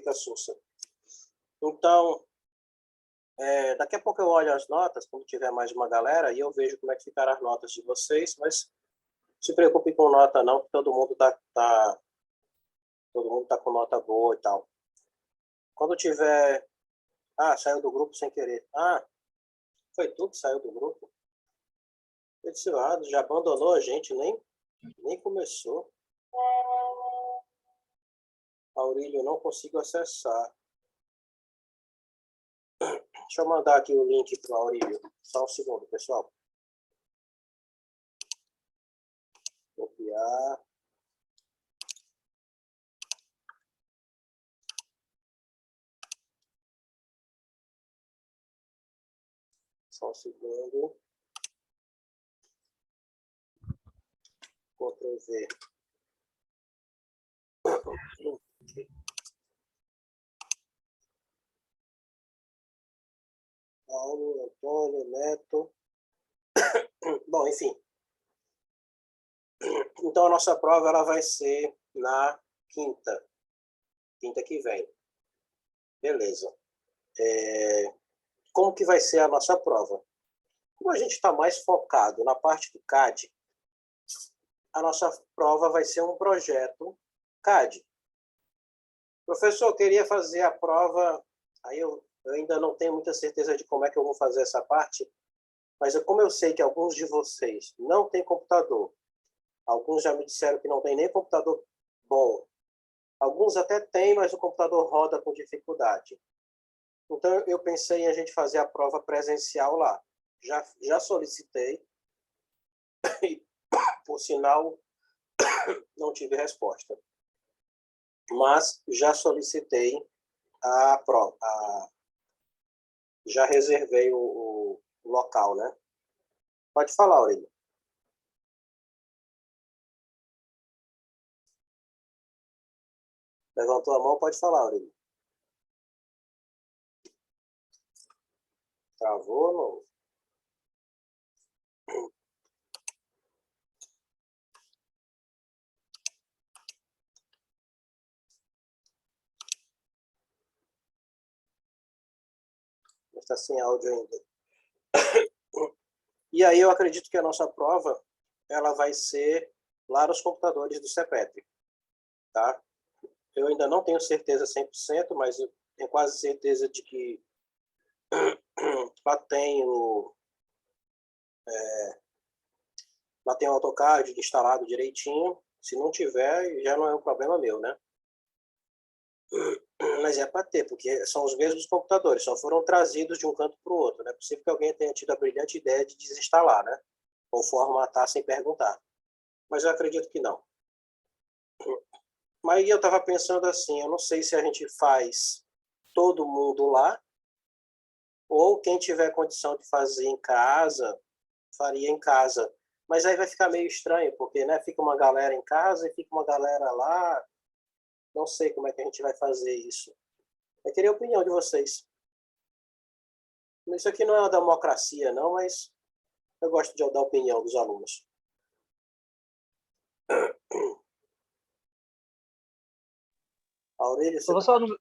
fica sussa. Então, daqui a pouco eu olho as notas, quando tiver mais uma galera, e eu vejo como é que ficaram as notas de vocês, mas não se preocupe com nota não, que todo mundo tá com nota boa e tal. Quando tiver... Ah, saiu do grupo sem querer. Ah, foi tu que saiu do grupo? Eu disse, já abandonou a gente, nem começou. Aurélio, eu não consigo acessar. Deixa eu mandar aqui o link para o Aurélio. Só um segundo, pessoal. Copiar. Só um segundo. Ctrl V. Paulo, Antônio, Neto. Bom, enfim. Então, a nossa prova ela vai ser na quinta que vem. Beleza. Como que vai ser a nossa prova? Como a gente está mais focado na parte do CAD, a nossa prova vai ser um projeto CAD. Professor, eu queria fazer a prova, aí eu ainda não tenho muita certeza de como é que eu vou fazer essa parte, mas como eu sei que alguns de vocês não têm computador, alguns já me disseram que não tem nem computador bom, alguns até têm, mas o computador roda com dificuldade. Então, eu pensei em a gente fazer a prova presencial lá. Já solicitei, e, por sinal, não tive resposta. Mas já solicitei a prova, já reservei o local, né? Pode falar, Aurílio. Levantou a mão, pode falar, Aurílio. Travou, não? Está sem áudio ainda. E aí eu acredito que a nossa prova ela vai ser lá nos computadores do CEPETRI, tá? Eu ainda não tenho certeza 100%, mas eu tenho quase certeza de que lá tem lá tem o AutoCAD instalado direitinho. Se não tiver, já não é um problema meu, né? Mas é para ter, porque são os mesmos computadores, só foram trazidos de um canto para o outro. Não é possível que alguém tenha tido a brilhante ideia de desinstalar, né? Ou formatar sem perguntar. Mas eu acredito que não. Mas eu estava pensando assim, eu não sei se a gente faz todo mundo lá, ou quem tiver condição de fazer em casa, faria em casa. Mas aí vai ficar meio estranho, porque né, fica uma galera em casa e fica uma galera lá. Não sei como é que a gente vai fazer isso. Eu queria a opinião de vocês. Isso aqui não é uma democracia, não, mas eu gosto de dar a opinião dos alunos. Aurélio, você Professor,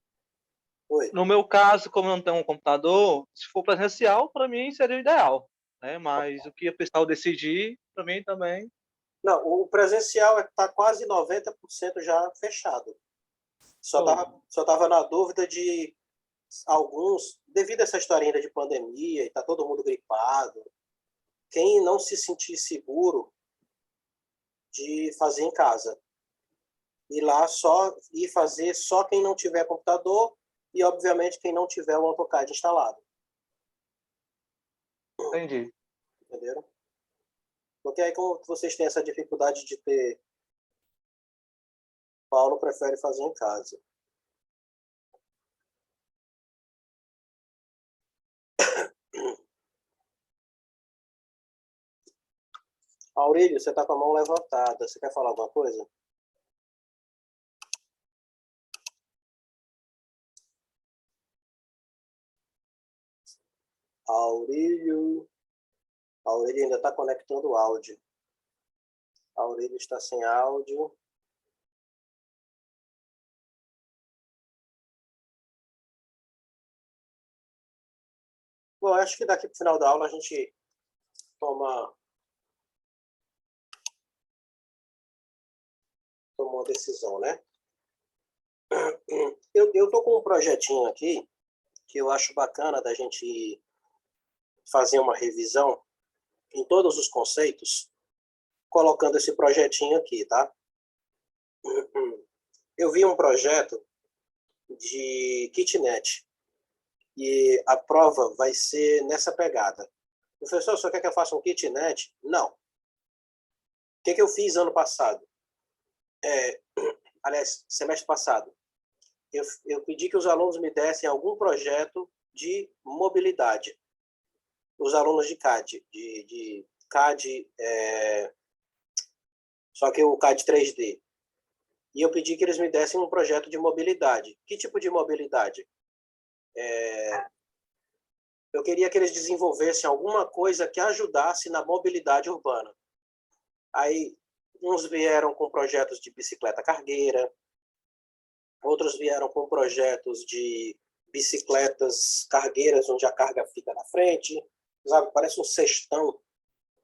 Oi. no meu caso, como eu não tenho um computador, se for presencial, para mim seria o ideal, né? Mas o que o pessoal decidir, para mim também. Não, o presencial está quase 90% já fechado. Só tava na dúvida de alguns, devido a essa historinha de pandemia e tá todo mundo gripado, quem não se sentir seguro de fazer em casa. Ir lá só ir fazer só quem não tiver computador e, obviamente, quem não tiver o AutoCAD instalado. Entendi. Entenderam? Porque aí, como vocês têm essa dificuldade de ter, Paulo prefere fazer em casa. Aurélio, você está com a mão levantada. Você quer falar alguma coisa? Aurélio. Aurélio ainda está conectando o áudio. Aurélio está sem áudio. Bom, acho que daqui para o final da aula a gente toma uma decisão, né? Eu tô com um projetinho aqui que eu acho bacana da gente fazer uma revisão em todos os conceitos, colocando esse projetinho aqui, tá? Eu vi um projeto de kitnet e a prova vai ser nessa pegada. Professor, só quer que eu faça um kitnet? Não. O que eu fiz ano passado? Aliás, semestre passado. Eu pedi que os alunos me dessem algum projeto de mobilidade. Os alunos de CAD, de CAD, só que o CAD 3D. E eu pedi que eles me dessem um projeto de mobilidade. Que tipo de mobilidade? Eu queria que eles desenvolvessem alguma coisa que ajudasse na mobilidade urbana. Aí, uns vieram com projetos de bicicleta cargueira, outros vieram com projetos de bicicletas cargueiras, onde a carga fica na frente, sabe? Parece um cestão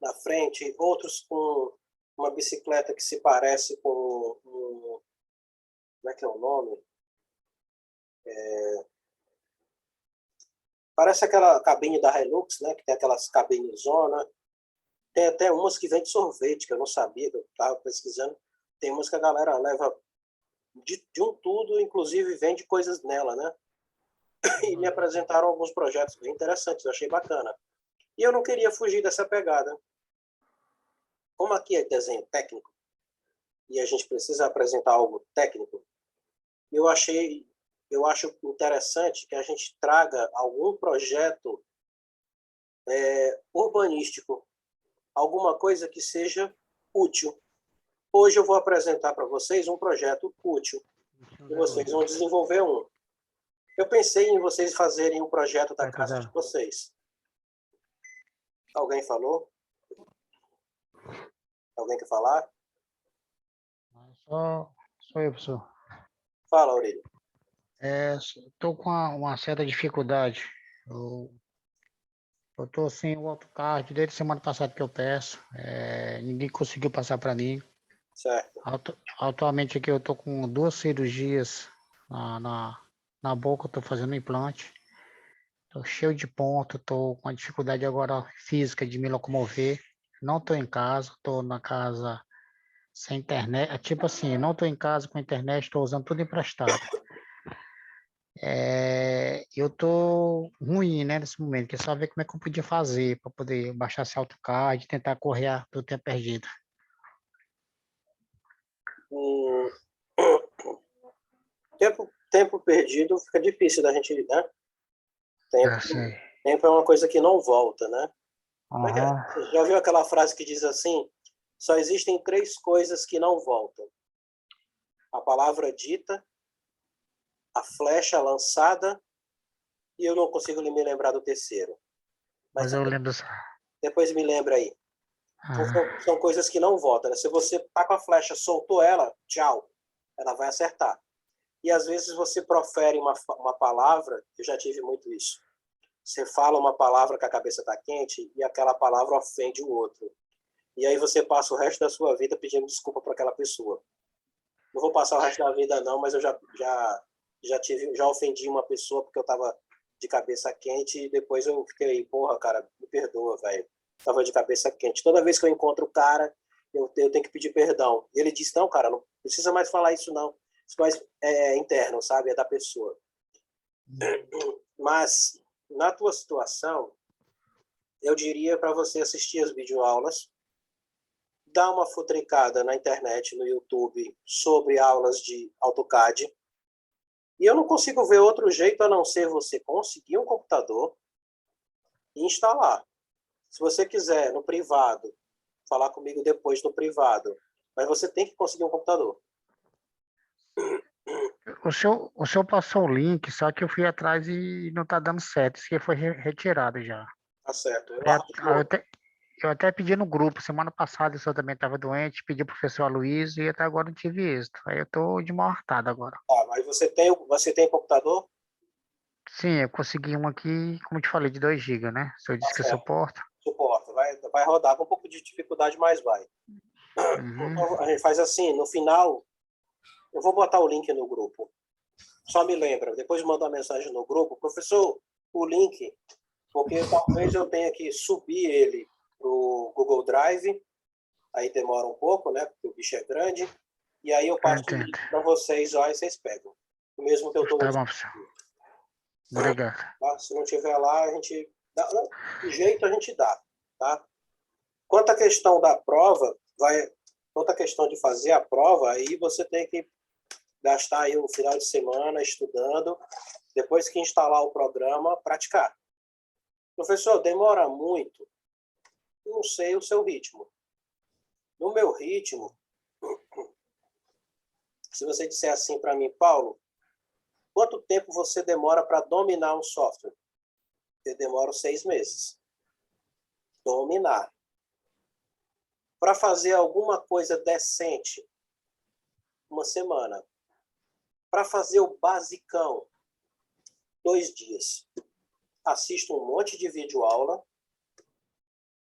na frente. Outros com uma bicicleta que se parece com como é que é o nome? Parece aquela cabine da Hilux, né? Que tem aquelas cabines zona. Tem até umas que vêm de sorvete, que eu não sabia, que eu estava pesquisando. Tem umas que a galera leva de um tudo, inclusive vende coisas nela, né? E me apresentaram alguns projetos bem interessantes, eu achei bacana. E eu não queria fugir dessa pegada. Como aqui é desenho técnico, e a gente precisa apresentar algo técnico, eu acho interessante que a gente traga algum projeto urbanístico, alguma coisa que seja útil. Hoje eu vou apresentar para vocês um projeto útil, e vocês vão desenvolver um. Eu pensei em vocês fazerem um projeto da casa de vocês. Alguém falou? Alguém quer falar? Só eu, professor. Fala, Aurélio. Estou com uma certa dificuldade. Eu estou sem o AutoCAD desde semana passada que eu peço. Ninguém conseguiu passar para mim. Certo. Atualmente aqui eu estou com 2 cirurgias na boca, estou fazendo implante. Estou cheio de ponto, estou com a dificuldade agora física de me locomover. Não estou em casa, estou na casa sem internet. Tipo assim, não estou em casa com internet, estou usando tudo emprestado. Eu tô ruim, né, nesse momento, quer saber como é que eu podia fazer para poder baixar esse AutoCAD e tentar correr do tempo perdido. Tempo perdido fica difícil da gente, né? Sei. Tempo é uma coisa que não volta, né? Aham. Já viu aquela frase que diz assim: só existem 3 coisas que não voltam: a palavra dita, a flecha lançada, e eu não consigo me lembrar do terceiro. Mas eu lembro. Depois me lembra aí. Então, são coisas que não voltam, né? Se você tá com a flecha, soltou ela, tchau, ela vai acertar. E às vezes você profere uma palavra, eu já tive muito isso. Você fala uma palavra que a cabeça está quente e aquela palavra ofende o outro. E aí você passa o resto da sua vida pedindo desculpa para aquela pessoa. Não vou passar o resto da vida não, mas eu já ofendi uma pessoa porque eu estava de cabeça quente e depois eu fiquei, porra, cara, me perdoa, velho. Tava de cabeça quente. Toda vez que eu encontro o cara, eu tenho que pedir perdão. E ele disse, não, cara, não precisa mais falar isso não. Isso mais é interno, sabe? É da pessoa. Mas, na tua situação, eu diria para você assistir as videoaulas, dar uma futricada na internet, no YouTube, sobre aulas de AutoCAD. E eu não consigo ver outro jeito a não ser você conseguir um computador e instalar. Se você quiser, no privado, falar comigo depois no privado, mas você tem que conseguir um computador. O senhor passou o link, só que eu fui atrás e não está dando certo. Isso aqui foi retirado já. Tá certo. Eu até pedi no grupo, semana passada o senhor também estava doente, pedi para o professor Aloysio e até agora não tive êxito. Aí eu estou de mal hartado agora. Tá, mas você tem computador? Sim, eu consegui um aqui, como eu te falei, de 2 GB, né? Se eu Tá disse que eu certo. suporto. Suporta. Vai rodar com um pouco de dificuldade, mas vai. Uhum. Então, a gente faz assim, no final, eu vou botar o link no grupo. Só me lembra, depois manda uma mensagem no grupo. Professor, o link, porque talvez eu tenha que subir ele para o Google Drive, aí demora um pouco, né? Porque o bicho é grande. E aí eu Eu passo o entendo. link para vocês, ó, e vocês pegam. O mesmo que eu estou Tá usando. bom, professor. Obrigado. Tá? Se não tiver lá, a gente dá, do jeito a gente dá, tá? Quanto à questão da prova, quanto à questão de fazer a prova, aí você tem que gastar aí um final de semana estudando, depois que instalar o programa, praticar. Professor, demora muito? Não sei o seu ritmo. No meu ritmo, se você disser assim para mim, Paulo, quanto tempo você demora para dominar um software? Eu demoro 6 meses. Dominar. Para fazer alguma coisa decente, 1 semana. Para fazer o basicão, 2 dias. Assisto um monte de videoaula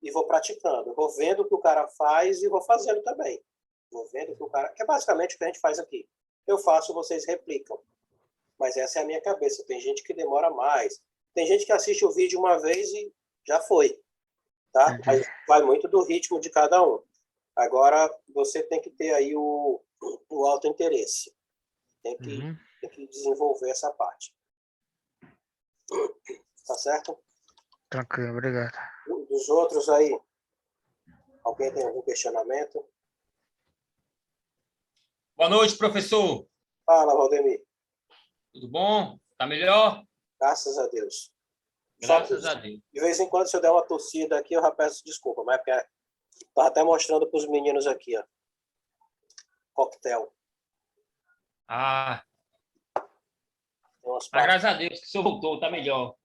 e vou praticando. Vou vendo o que o cara faz e vou fazendo também. Vou vendo o que o cara... Que é basicamente o que a gente faz aqui. Eu faço, vocês replicam. Mas essa é a minha cabeça. Tem gente que demora mais. Tem gente que assiste o vídeo uma vez e já foi. Tá? Mas vai muito do ritmo de cada um. Agora, você tem que ter aí o autointeresse. Tem que desenvolver essa parte. Tá certo? Tranquilo, obrigado. Dos outros aí, alguém tem algum questionamento? Boa noite, professor. Fala, Valdemir. Tudo bom? Tá melhor? Graças a Deus. Graças a Deus. De vez em quando, se eu der uma tossida aqui, eu já peço desculpa, mas porque estava até mostrando para os meninos aqui, ó. Coquetel. Ah, Tem umas mas partes graças a Deus que o senhor voltou, tá melhor.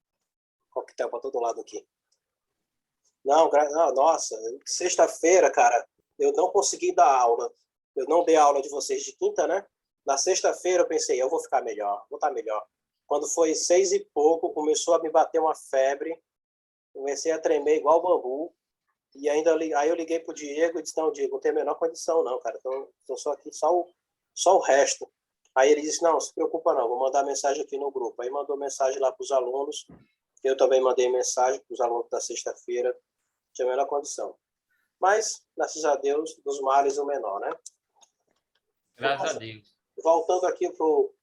coquetel para todo lado aqui. Não, nossa, sexta-feira, cara, eu não consegui dar aula. Eu não dei aula de vocês de quinta, né? Na sexta-feira eu pensei, eu vou ficar melhor, vou estar melhor. Quando foi 6 e pouco, começou a me bater uma febre, comecei a tremer igual bambu, e ainda aí eu liguei pro Diego e disse, não, Diego, não tem a menor condição não, cara, então só aqui, só o resto. Aí ele disse, não, se preocupa não, vou mandar mensagem aqui no grupo. Aí mandou mensagem lá para os alunos, eu também mandei mensagem para os alunos da sexta-feira, tinha a menor condição. Mas, graças a Deus, dos males o menor, né? Graças a Deus. Voltando aqui para o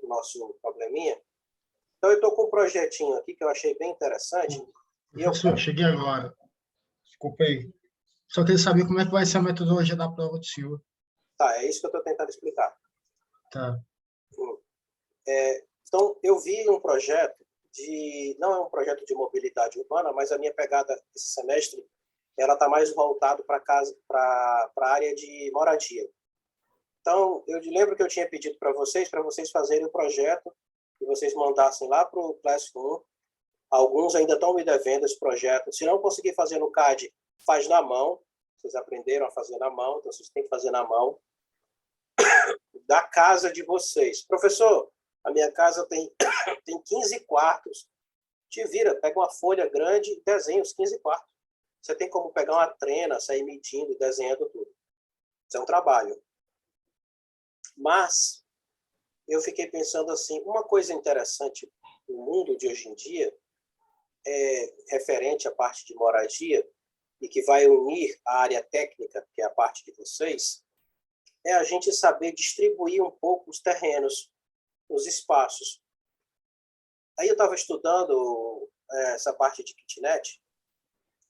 nosso probleminha. Então, eu estou com um projetinho aqui que eu achei bem interessante. Professor, cheguei agora. Desculpa aí. Só queria saber como é que vai ser a metodologia da prova do senhor. Tá, é isso que eu estou tentando explicar. Tá. Então, eu vi um projeto não é um projeto de mobilidade urbana, mas a minha pegada esse semestre, ela está mais voltado para a área de moradia. Então, eu lembro que eu tinha pedido para vocês fazerem o projeto e vocês mandassem lá para o Classroom. Alguns ainda estão me devendo esse projeto. Se não conseguir fazer no CAD, faz na mão. Vocês aprenderam a fazer na mão, então vocês têm que fazer na mão. Da casa de vocês. Professor, a minha casa tem 15 quartos. Te vira, pega uma folha grande e desenha os 15 quartos. Você tem como pegar uma trena, sair medindo e desenhando tudo. Isso é um trabalho. Mas eu fiquei pensando assim, uma coisa interessante no mundo de hoje em dia, referente à parte de moradia, e que vai unir a área técnica, que é a parte de vocês, é a gente saber distribuir um pouco os terrenos, os espaços. Aí eu estava estudando essa parte de kitnet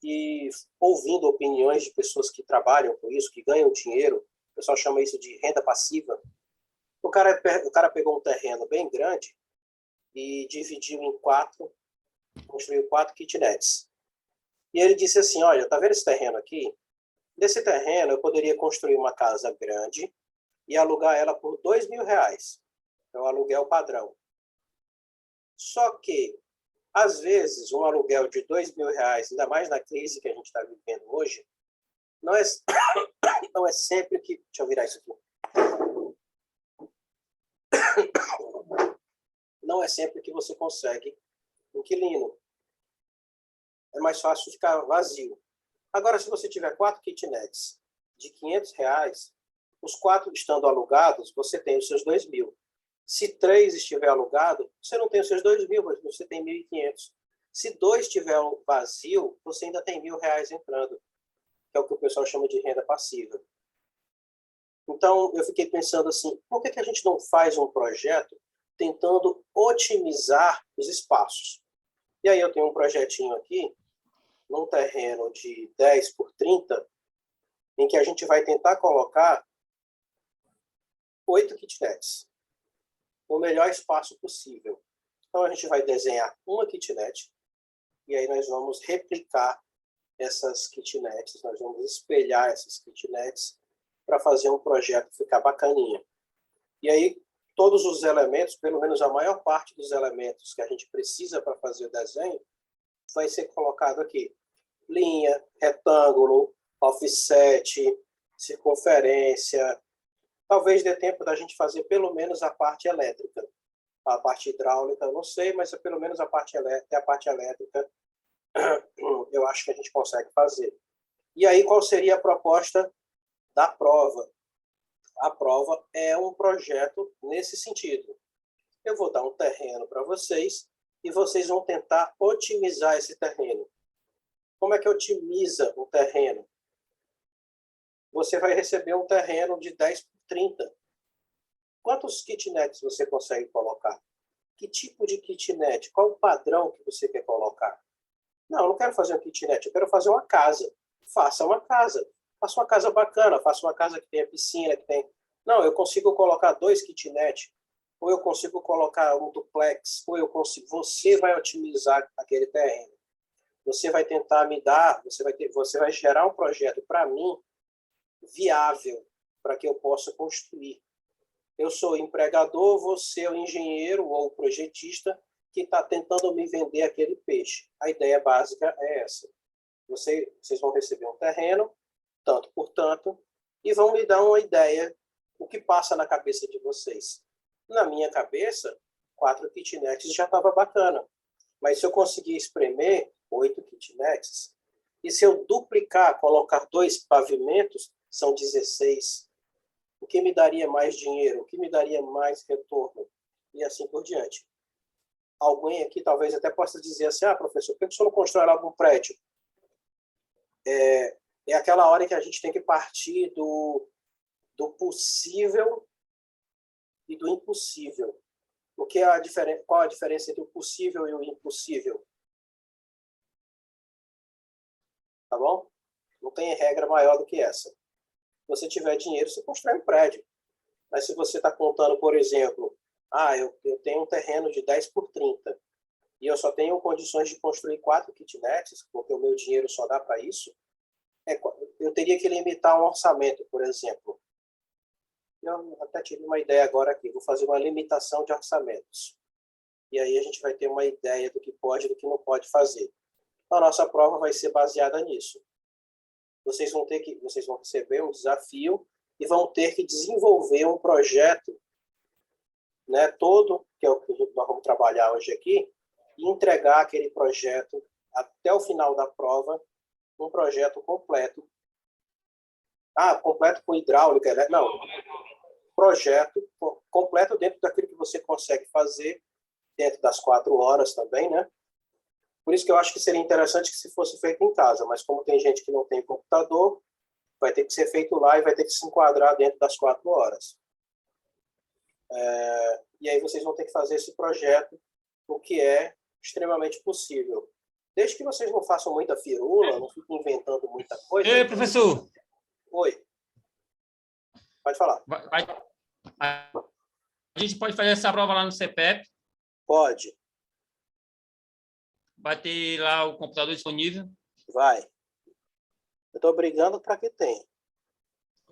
e ouvindo opiniões de pessoas que trabalham com isso, que ganham dinheiro, o pessoal chama isso de renda passiva. O cara pegou um terreno bem grande e dividiu em 4, construiu 4 kitnets. E ele disse assim, olha, tá vendo esse terreno aqui? Nesse terreno eu poderia construir uma casa grande e alugar ela por R$2.000. É o aluguel padrão. Só que, às vezes, um aluguel de R$2.000, ainda mais na crise que a gente está vivendo hoje, não é sempre que... Deixa eu virar isso aqui. não é sempre que você consegue inquilino. É mais fácil ficar vazio. Agora, se você tiver 4 kitnets de R$ 500, os 4 estando alugados, você tem os seus 2.000. Se 3 estiver alugado, você não tem os seus 2.000, mas você tem 1.500. Se 2 estiver vazio, você ainda tem R$ 1.000 entrando, que é o que o pessoal chama de renda passiva. Então, eu fiquei pensando assim, por que a gente não faz um projeto tentando otimizar os espaços? E aí eu tenho um projetinho aqui, num terreno de 10 por 30, em que a gente vai tentar colocar 8 kitnets, o melhor espaço possível. Então, a gente vai desenhar uma kitnet, e aí nós vamos replicar essas kitnets, nós vamos espelhar essas kitnets para fazer um projeto ficar bacaninha. E aí, todos os elementos, pelo menos a maior parte dos elementos que a gente precisa para fazer o desenho, vai ser colocado aqui. Linha, retângulo, offset, circunferência. Talvez dê tempo da gente fazer pelo menos a parte elétrica. A parte hidráulica eu não sei, mas pelo menos a parte elétrica eu acho que a gente consegue fazer. E aí, qual seria a proposta da prova? A prova é um projeto nesse sentido. Eu vou dar um terreno para vocês e vocês vão tentar otimizar esse terreno. Como é que otimiza um terreno? Você vai receber um terreno de 10 por 30. Quantos kitnets você consegue colocar? Que tipo de kitnet? Qual o padrão que você quer colocar? Não, eu não quero fazer um kitnet, eu quero fazer uma casa. Faça uma casa. Faça uma casa bacana, faça uma casa que tenha piscina, que tem... Não, eu consigo colocar 2 kitnets, ou eu consigo colocar um duplex, ou eu consigo... Você vai otimizar aquele terreno. Você vai tentar me dar, você vai gerar um projeto para mim viável, para que eu possa construir. Eu sou empregador, você é o engenheiro ou o projetista que está tentando me vender aquele peixe. A ideia básica é essa. Vocês vão receber um terreno, tanto por tanto, e vão me dar uma ideia o que passa na cabeça de vocês. Na minha cabeça, 4 kitnets já estava bacana. Mas se eu conseguir espremer 8 kitnets, e se eu duplicar, colocar 2 pavimentos, são 16. O que me daria mais dinheiro? O que me daria mais retorno? E assim por diante. Alguém aqui talvez até possa dizer assim, professor, por que o senhor não constrói logo um prédio? É aquela hora que a gente tem que partir do possível e do impossível. Qual a diferença entre o possível e o impossível? Tá bom? Não tem regra maior do que essa. Se você tiver dinheiro, você constrói um prédio. Mas se você está contando, por exemplo, eu tenho um terreno de 10 por 30 e eu só tenho condições de construir 4 kitnets, porque o meu dinheiro só dá para isso, eu teria que limitar um orçamento, por exemplo. Eu até tive uma ideia agora aqui, vou fazer uma limitação de orçamentos. E aí a gente vai ter uma ideia do que pode e do que não pode fazer. A nossa prova vai ser baseada nisso. Vocês vão receber um desafio e vão ter que desenvolver um projeto, né, todo, que é o que nós vamos trabalhar hoje aqui, e entregar aquele projeto até o final da prova, um projeto completo. Completo com hidráulica, né? Não. Projeto completo dentro daquilo que você consegue fazer, dentro das 4 horas também, né? Por isso que eu acho que seria interessante que se fosse feito em casa, mas como tem gente que não tem computador, vai ter que ser feito lá e vai ter que se enquadrar dentro das 4 horas. E aí vocês vão ter que fazer esse projeto, o que é extremamente possível. Desde que vocês não façam muita firula, não fiquem inventando muita coisa. Ei, professor. Oi. Pode falar. A gente pode fazer essa prova lá no CPEP? Pode. Vai ter lá o computador disponível? Vai. Eu estou brigando para que tenha.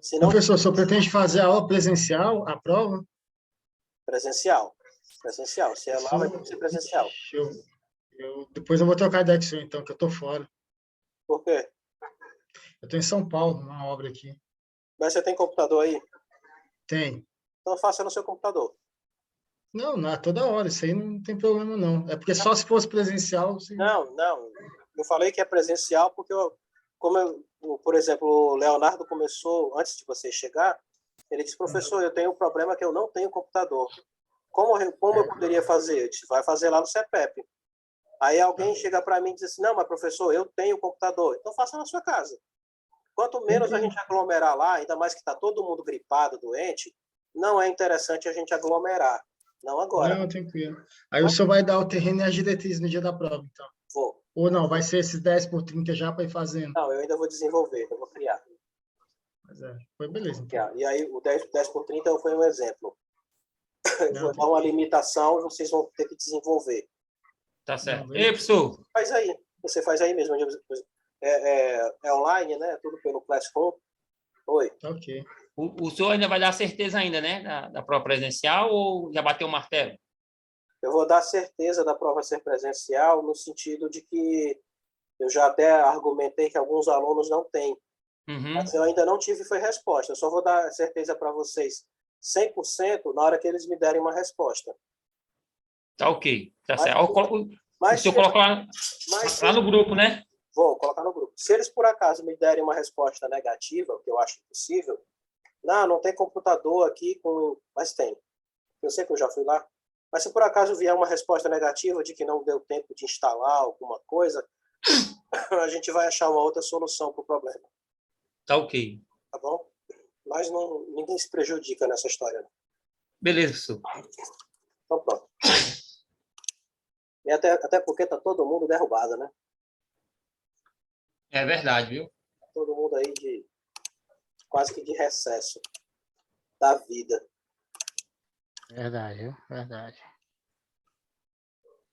Senão... Professor, o senhor pretende fazer a aula presencial, a prova? Presencial. Presencial. Se é lá, vai ter que ser presencial. Depois eu vou trocar ideia com o senhor, então, que eu estou fora. Por quê? Eu estou em São Paulo, numa obra aqui. Mas você tem computador aí? Tem. Então faça no seu computador. Não, não, toda hora. Isso aí não tem problema, não. É porque só se fosse presencial. Não, não. Eu falei que é presencial porque, por exemplo, o Leonardo começou, antes de você chegar, ele disse, professor, eu tenho um problema que eu não tenho computador. Como eu poderia fazer? Eu disse, vai fazer lá no CEPEP. Aí alguém chega para mim e diz assim, não, mas professor, eu tenho computador. Então faça na sua casa. Quanto menos a gente aglomerar lá, ainda mais que está todo mundo gripado, doente, não é interessante a gente aglomerar. Não agora. Não, tranquilo. Aí o senhor vai dar o terreno e as diretrizes no dia da prova, então. Vou. Ou não, vai ser esses 10 por 30 já para ir fazendo. Não, eu ainda vou desenvolver, eu vou criar. Mas foi beleza, então. E aí o 10 por 30 foi um exemplo. Eu Não, vou dar uma limitação e vocês vão ter que desenvolver. Tá certo. Não, Ei, professor, Faz aí. Você faz aí mesmo. É online, né? Tudo pelo Classroom. Oi. ok. o senhor ainda vai dar certeza ainda, né? Da prova presencial ou já bateu o martelo? Eu vou dar certeza da prova ser presencial no sentido de que eu já até argumentei que alguns alunos não têm. Uhum. Mas eu ainda não tive foi resposta. Eu só vou dar certeza para vocês 100% na hora que eles me derem uma resposta. Tá ok. Tá Mas, certo. O mas senhor coloca lá no grupo, né? Vou colocar no grupo. Se eles, por acaso, me derem uma resposta negativa, o que eu acho impossível, não tem computador aqui com... Mas tem. Eu sei que eu já fui lá. Mas se por acaso vier uma resposta negativa de que não deu tempo de instalar alguma coisa, a gente vai achar uma outra solução para o problema. Tá ok. Tá bom? Mas ninguém se prejudica nessa história. Não. Beleza, professor. Então pronto. E até porque tá todo mundo derrubado, né? É verdade, viu? Todo mundo aí quase que de recesso da vida. Verdade, viu? Verdade.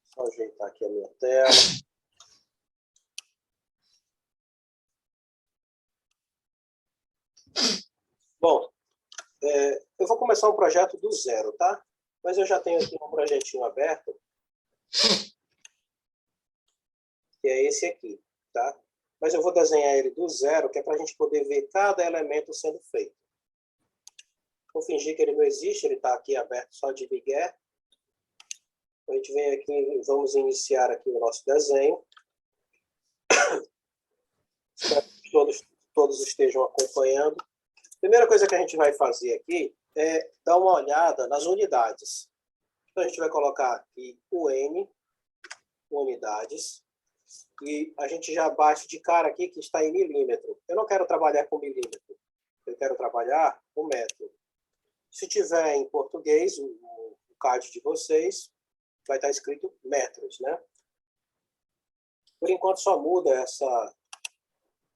Só ajeitar aqui a minha tela. Bom, eu vou começar um projeto do zero, tá? Mas eu já tenho aqui um projetinho aberto, que é esse aqui, tá? Mas eu vou desenhar ele do zero, que é para a gente poder ver cada elemento sendo feito. Vou fingir que ele não existe, ele está aqui aberto só de migué. A gente vem aqui, vamos iniciar aqui o nosso desenho. Espero que todos estejam acompanhando. A primeira coisa que a gente vai fazer aqui é dar uma olhada nas unidades. Então, a gente vai colocar aqui o N, unidades, e a gente já bate de cara aqui que está em milímetro. Eu não quero trabalhar com milímetro, eu quero trabalhar com metro. Se tiver em português, o CAD de vocês, vai estar escrito metros, né? Por enquanto só muda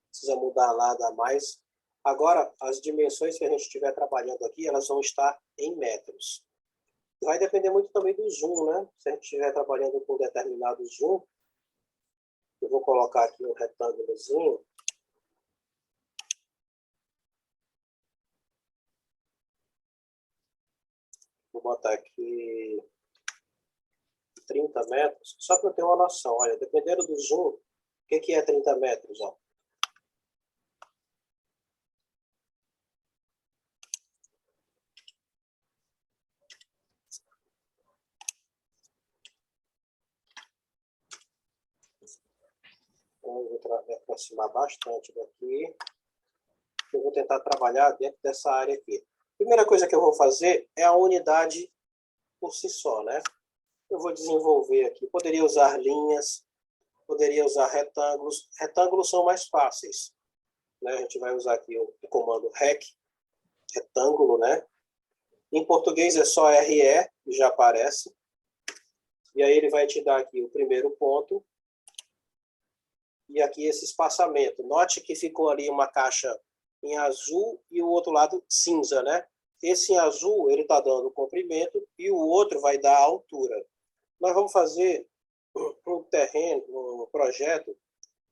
precisa mudar lá, dá mais. Agora, as dimensões que a gente estiver trabalhando aqui, elas vão estar em metros. Vai depender muito também do zoom, né? Se a gente estiver trabalhando com determinado zoom, eu vou colocar aqui um retângulozinho. Vou botar aqui 30 metros, só para eu ter uma noção. Olha, dependendo do zoom, o que é 30 metros? Ó? Então, eu vou me aproximar bastante daqui. Eu vou tentar trabalhar dentro dessa área aqui. Primeira coisa que eu vou fazer é a unidade por si só, né? Eu vou desenvolver aqui. Poderia usar linhas, poderia usar retângulos. Retângulos são mais fáceis, né? A gente vai usar aqui o comando rec, retângulo, né? Em português é só RE, que já aparece. E aí ele vai te dar aqui o primeiro ponto. E aqui esse espaçamento. Note que ficou ali uma caixa em azul e o outro lado cinza, né? Esse em azul, ele está dando o comprimento e o outro vai dar a altura. Nós vamos fazer um terreno, um projeto,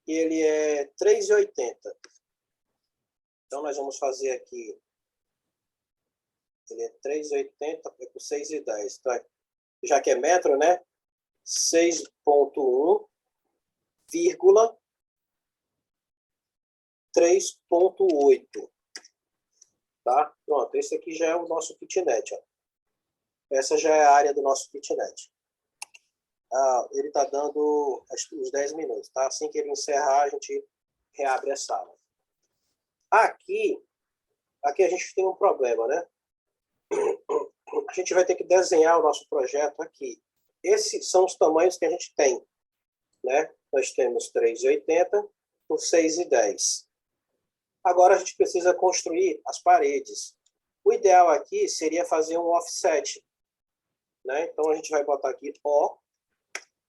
que ele é 3,80. Então, nós vamos fazer aqui, ele é 3,80 por 6,10. Então, já que é metro, né? 6,1, vírgula 3,8. Tá? Pronto, esse aqui já é o nosso kitnet. Ó. Essa já é a área do nosso kitnet. Ele está dando uns 10 minutos, tá? Assim que ele encerrar, a gente reabre a sala. Aqui a gente tem um problema, né? A gente vai ter que desenhar o nosso projeto aqui. Esses são os tamanhos que a gente tem, né? Nós temos 3,80 por 6,10. Agora a gente precisa construir as paredes. O ideal aqui seria fazer um offset, né? Então a gente vai botar aqui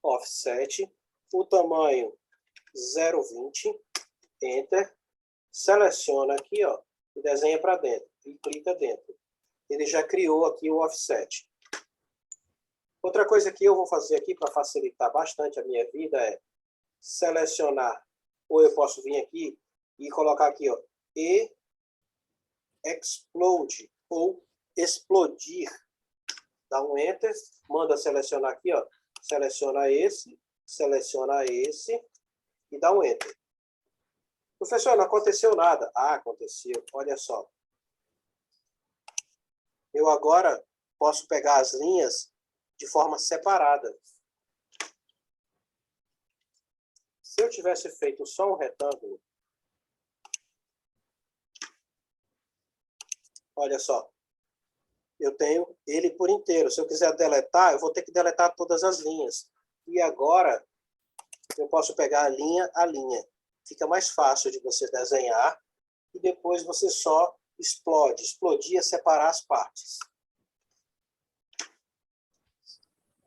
offset, o tamanho 0,20, enter, seleciona aqui, ó, e desenha para dentro e clica dentro. Ele já criou aqui o offset. Outra coisa que eu vou fazer aqui para facilitar bastante a minha vida é selecionar, ou eu posso vir aqui e colocar aqui, ó, e explode ou explodir. Dá um enter, manda selecionar aqui, ó, seleciona esse e dá um enter. Professor, não aconteceu nada. Aconteceu, olha só. Eu agora posso pegar as linhas de forma separada. Se eu tivesse feito só um retângulo, olha só, eu tenho ele por inteiro. Se eu quiser deletar, eu vou ter que deletar todas as linhas. E agora, eu posso pegar a linha. Fica mais fácil de você desenhar e depois você só explode. Explodir é separar as partes.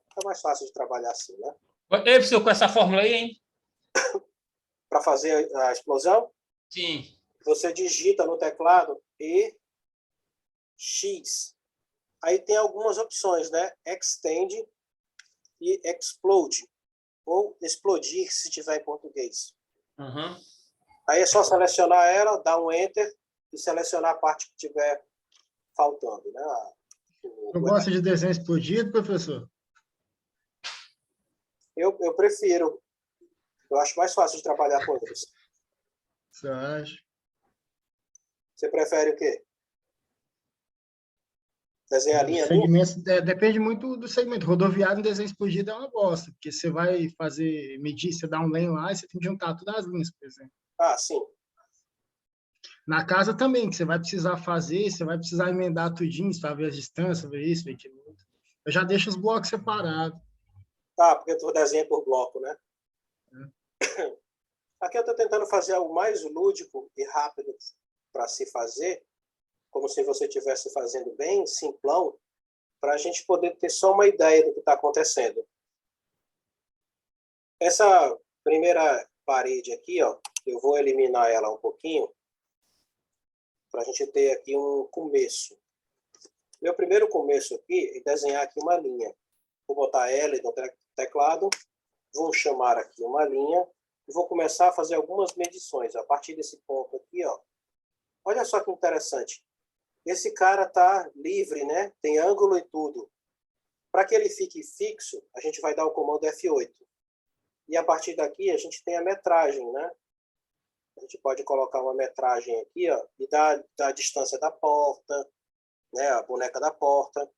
Fica mais fácil de trabalhar assim, né? Ei, professor, com essa fórmula aí, hein? Para fazer a explosão, Sim. você digita no teclado EX. Aí tem algumas opções, né? Extend e explode. Ou explodir, se tiver em português. Uhum. Aí é só selecionar ela, dar um enter e selecionar a parte que tiver faltando, né? Eu gosto de desenho explodido, professor? Eu prefiro. Eu acho mais fácil de trabalhar com eles. Você acha? Você prefere o quê? Desenhar a linha? Segmentos, depende muito do segmento. Rodoviário em desenho explodido é uma bosta, porque você vai medir, você dá um lane lá e você tem que juntar todas as linhas, por exemplo. Ah, sim. Na casa também, que você vai precisar fazer, você vai precisar emendar tudinho, para ver as distâncias, ver isso, ver aquilo. Eu já deixo os blocos separados. Ah, porque tu desenha por bloco, né? Aqui eu estou tentando fazer algo mais lúdico e rápido para se fazer, como se você estivesse fazendo bem, simplão, para a gente poder ter só uma ideia do que está acontecendo. Essa primeira parede aqui, ó, eu vou eliminar ela um pouquinho, para a gente ter aqui um começo. Meu primeiro começo aqui é desenhar aqui uma linha. Vou botar L no teclado, vou chamar aqui uma linha e vou começar a fazer algumas medições. A partir desse ponto aqui, ó. Olha só que interessante. Esse cara está livre, né? Tem ângulo e tudo. Para que ele fique fixo, a gente vai dar o comando F8. E a partir daqui a gente tem a metragem, né? A gente pode colocar uma metragem aqui, ó, e dar a distância da porta, né? A boneca da porta.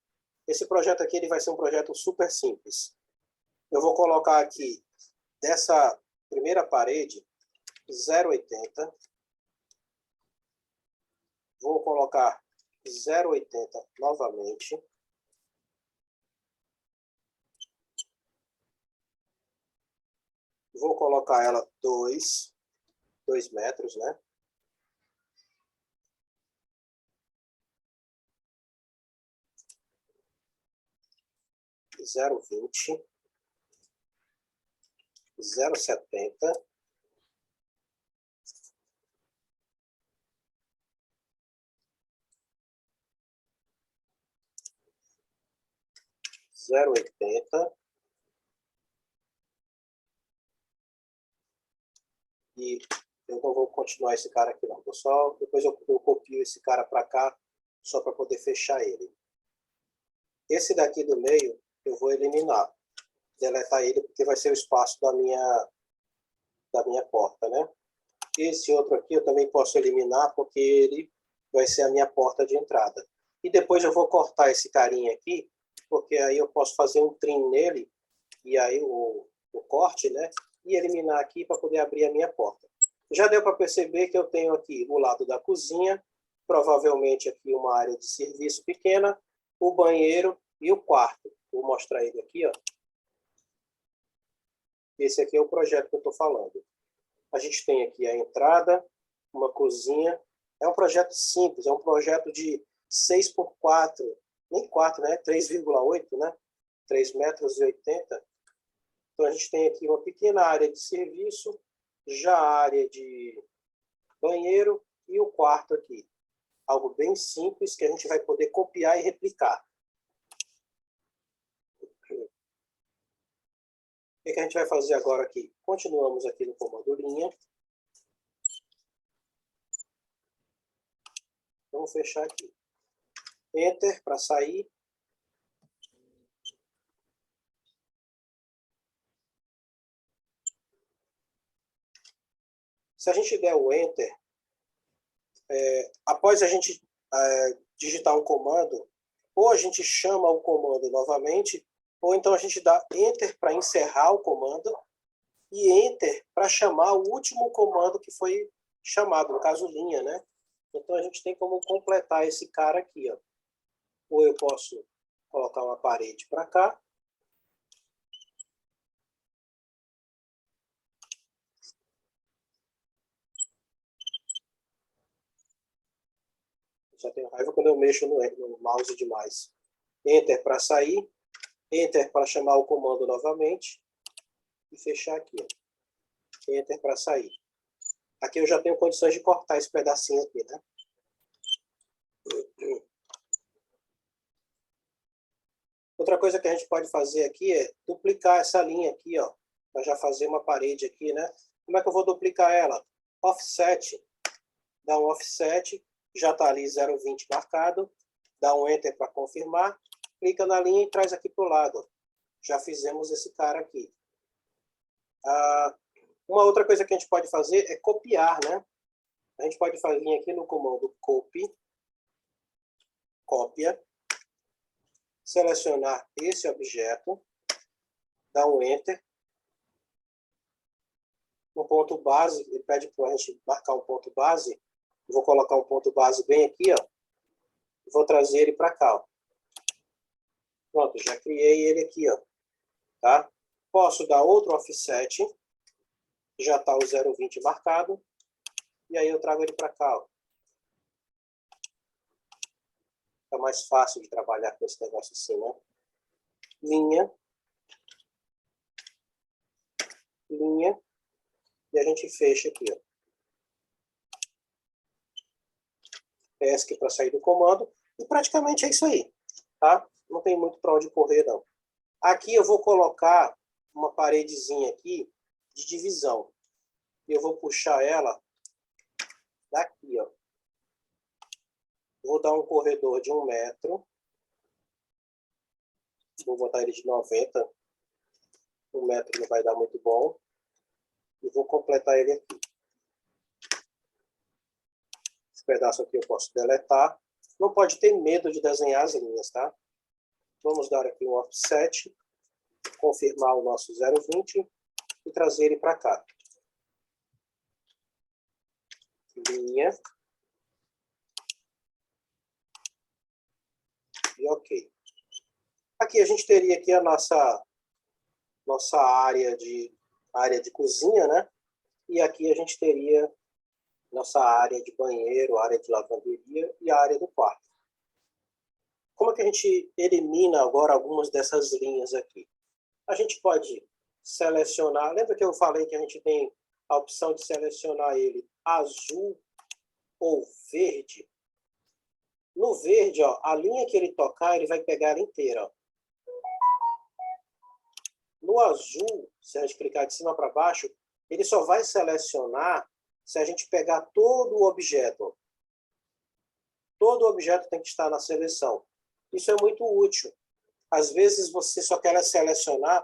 Esse projeto aqui ele vai ser um projeto super simples. Eu vou colocar aqui dessa primeira parede 0,80. Vou colocar 0,80 novamente. Vou colocar ela 2 metros, né? Zero 0,20, 0,70, zero 0,80 e eu não vou continuar esse cara aqui não. Depois eu copio esse cara para cá só para poder fechar ele. Esse daqui do meio eu vou eliminar, deletar ele porque vai ser o espaço da minha porta, né? Esse outro aqui eu também posso eliminar porque ele vai ser a minha porta de entrada. E depois eu vou cortar esse carinha aqui porque aí eu posso fazer um trim nele, e aí o corte, né? E eliminar aqui para poder abrir a minha porta. Já deu para perceber que eu tenho aqui o lado da cozinha, provavelmente aqui uma área de serviço pequena, o banheiro e o quarto. Vou mostrar ele aqui, ó. Esse aqui é o projeto que eu estou falando. A gente tem aqui a entrada, uma cozinha. É um projeto simples, é um projeto de 6 por 4, nem 4, né? 3,8, né? 3,80 m. Então, a gente tem aqui uma pequena área de serviço, já a área de banheiro e o quarto aqui. Algo bem simples que a gente vai poder copiar e replicar. O que a gente vai fazer agora aqui? Continuamos aqui no comando linha. Vamos fechar aqui. Enter para sair. Se a gente der o Enter, após a gente digitar um comando, ou a gente chama o comando novamente, ou então a gente dá Enter para encerrar o comando e Enter para chamar o último comando que foi chamado, no caso linha, né? Então a gente tem como completar esse cara aqui, ó. Ou eu posso colocar uma parede para cá. Já tenho raiva quando eu mexo no mouse demais. Enter para sair. Enter para chamar o comando novamente. E fechar aqui, ó. Enter para sair. Aqui eu já tenho condições de cortar esse pedacinho aqui, né? Outra coisa que a gente pode fazer aqui é duplicar essa linha aqui, ó. Para já fazer uma parede aqui, né? Como é que eu vou duplicar ela? Offset. Dá um offset. Já está ali 0,20 marcado. Dá um Enter para confirmar. Clica na linha e traz aqui para o lado. Já fizemos esse cara aqui. Uma outra coisa que a gente pode fazer é copiar, né? A gente pode vir aqui no comando copy, cópia, selecionar esse objeto, dar um Enter. No ponto base, ele pede para a gente marcar um ponto base. Eu vou colocar um ponto base bem aqui, ó. Vou trazer ele para cá, ó. Pronto, já criei ele aqui, ó. Tá? Posso dar outro offset. Já está o 0,20 marcado. E aí eu trago ele para cá, ó. Fica mais fácil de trabalhar com esse negócio assim, né? Linha. Linha. E a gente fecha aqui, ó. ESC para sair do comando. E praticamente é isso aí, tá? Não tem muito para onde correr, não. Aqui eu vou colocar uma paredezinha aqui de divisão. E eu vou puxar ela daqui, ó. Vou dar um corredor de 1 metro. Vou botar ele de 90. 1 metro não vai dar muito bom. E vou completar ele aqui. Esse pedaço aqui eu posso deletar. Não pode ter medo de desenhar as linhas, tá? Vamos dar aqui um offset. Confirmar o nosso 0,20 e trazer ele para cá. Linha. E ok. Aqui a gente teria aqui a nossa área de cozinha, né? E aqui a gente teria nossa área de banheiro, área de lavanderia e a área do quarto. Como é que a gente elimina agora algumas dessas linhas aqui? A gente pode selecionar, lembra que eu falei que a gente tem a opção de selecionar ele azul ou verde? No verde, ó, a linha que ele tocar, ele vai pegar ela inteira. Ó. No azul, se a gente clicar de cima para baixo, ele só vai selecionar se a gente pegar todo o objeto. Ó. Todo o objeto tem que estar na seleção. Isso é muito útil. Às vezes você só quer selecionar